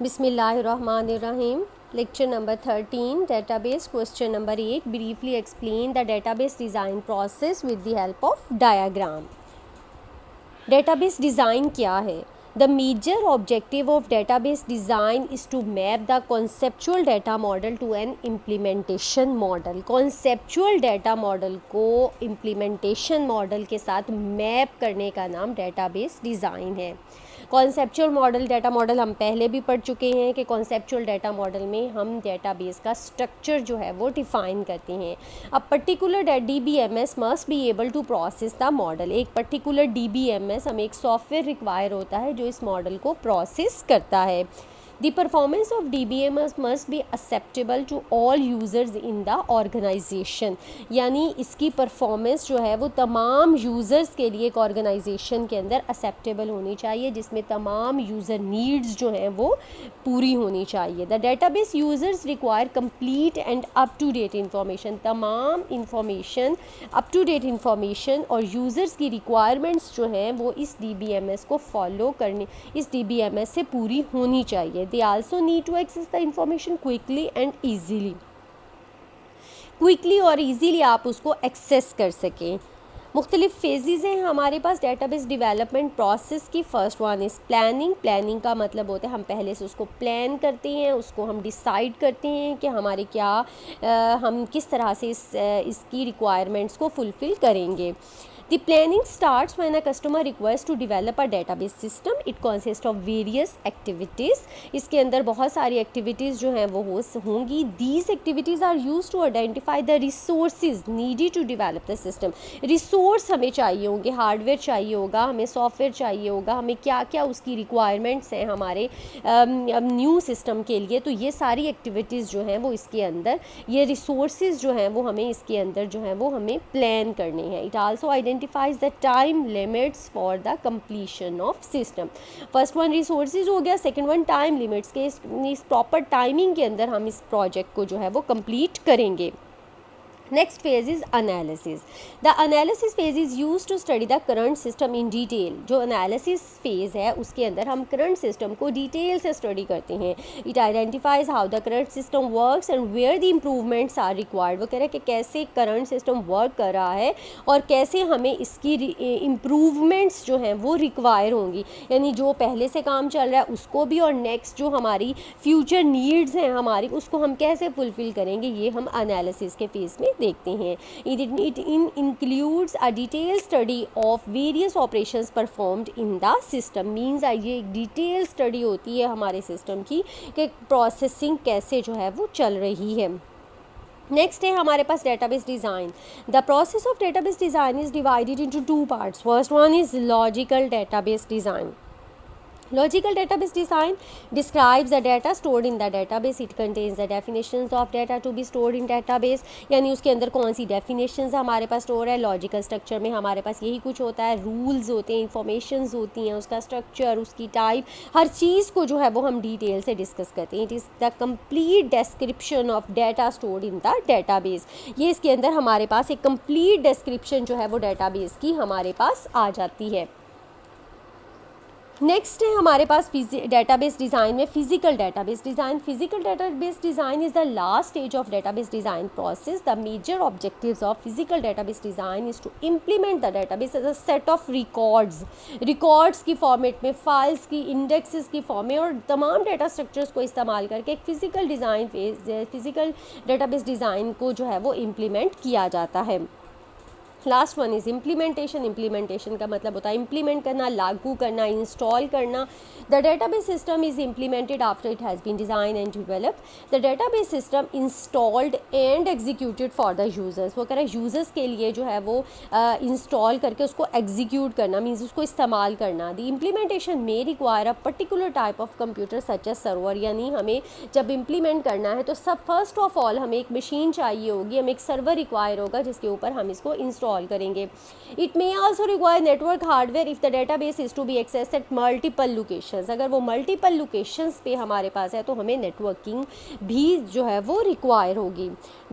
Bismillahirrahmanirrahim. Lecture number 13, database. Question number 8, briefly explain the database design process with the help of diagram. Database design क्या है? The major objective of database design is to map the conceptual data model to an implementation model. Conceptual data model को implementation model के साथ map करने का नाम database design है. Conceptual model, data model हम पहले भी पढ़ चुके हैं कि कॉन्सेप्चुअल डाटा मॉडल में हम डेटाबेस का स्ट्रक्चर जो है वो डिफ़ाइन करते हैं. अब particular DBMS must be able to process the model. एक पर्टिकुलर DBMS हमें एक सॉफ्टवेयर रिक्वायर होता है जो इस मॉडल को प्रोसेस करता है. The performance of DBMS must be acceptable to all users in the organization. यानी इसकी परफॉर्मेंस जो है वो तमाम यूज़र्स के लिए एक ऑर्गेनाइजेशन के अंदर एक्सेप्टेबल होनी चाहिए, जिसमें तमाम यूज़र नीड्स जो हैं वो पूरी होनी चाहिए. The database users require complete and up to date information. तमाम information, up to date information और यूज़र्स की रिक्वायरमेंट्स जो हैं वो इस DBMS को फॉलो करने, इस DBMS से पूरी होनी चाहिए. They also need to access the information quickly and easily. Quickly और ईजीली आप उसको एक्सेस कर सकें. मुख्तलिफ फेजेज़ हैं हमारे पास डेटाबेस डेवलपमेंट प्रोसेस की. First one is planning. Planning का मतलब होता है हम पहले से उसको प्लान करते हैं, उसको हम डिसाइड करते हैं कि हमारे क्या हम किस तरह से इसकी रिक्वायरमेंट्स को फुलफ़िल करेंगे. The planning starts when a customer requires to develop a database system. It consists of various activities. इसके अंदर बहुत सारी activities जो हैं वो होंगी. These activities are used to identify the resources needed to develop the system. Resource हमें चाहिए होंगे, hardware चाहिए होगा, हमें software चाहिए होगा, हमें क्या क्या उसकी requirements हैं हमारे न्यू सिस्टम के लिए. तो ये सारी activities जो हैं वो इसके अंदर, ये resources जो हैं वो हमें इसके अंदर जो हैं वो हमें प्लान करने हैं. It also identifies the time limits for the completion of system. First one resources हो गया, सेकंड वन टाइम लिमिट्स के इस प्रॉपर टाइमिंग के अंदर हम इस प्रोजेक्ट को जो है वो कंप्लीट करेंगे. Next phase is analysis. The analysis phase is used to study the current system in detail. जो analysis phase है उसके अंदर हम current system को detail से study करते हैं. It identifies how the current system works and where the improvements are required. वो कह रहा है कि कैसे current system work कर रहा है और कैसे हमें इसकी improvements जो हैं वो require होंगी. यानी जो पहले से काम चल रहा है उसको भी और next जो हमारी future needs हैं हमारी उसको हम कैसे fulfill करेंगे, ये हम analysis के phase में देखते हैं. It includes a detailed study of various operations performed in the system. Means ये एक डिटेल स्टडी होती है हमारे सिस्टम की कि प्रोसेसिंग कैसे जो है वो चल रही है. नेक्स्ट है हमारे पास database design. The process of database design is divided into two parts. First one is logical database design. Logical database design describes the data stored in the database. It contains the definitions of data to be stored in database. यानी उसके अंदर कौन सी definitions हमारे पास store है. Logical structure में हमारे पास यही कुछ होता है, रूल्स होते हैं, इंफॉर्मेशंस होती हैं, उसका स्ट्रक्चर, उसकी टाइप, हर चीज़ को जो है वो हम डिटेल से डिस्कस करते हैं. It is the complete description of data stored in the database. ये इसके अंदर हमारे पास एक कंप्लीट डिस्क्रिप्शन जो है वो डेटाबेस की हमारे पास आ जाती है. नेक्स्ट है हमारे पास डेटाबेस डिज़ाइन में physical database design. Physical database design is the last stage of database design process. The major objectives of physical database design is to implement the database as a set of records की format में, files की, indexes की form में और तमाम data structures को इस्तेमाल करके एक फिजिकल डेटाबेस डिज़ाइन को जो है वो इम्प्लीमेंट किया जाता है. Last one is implementation. Implementation का मतलब होता है इम्प्लीमेंट करना, लागू करना, इंस्टॉल करना. The database system is implemented after it has been designed and developed. The database system installed and executed for the users. वो कह रहा है यूज़र्स के लिए जो है वो इंस्टॉल करके उसको एग्जीक्यूट करना, मीन्स उसको इस्तेमाल करना. द इम्प्लीमेंटेशन में require a particular type of computer such as server. यानी हमें जब इम्प्लीमेंट करना है तो सब फर्स्ट ऑफ ऑल हमें एक मशीन चाहिए होगी, हमें एक सर्वर रिक्वायर होगा जिसके ऊपर हम इसको इंस्टॉल करेंगे. It may also require network hardware if the database is to be access at multiple locations. अगर वो मल्टीपल लोकेशंस पे हमारे पास है तो हमें नेटवर्किंग भी जो है वो रिक्वायर होगी.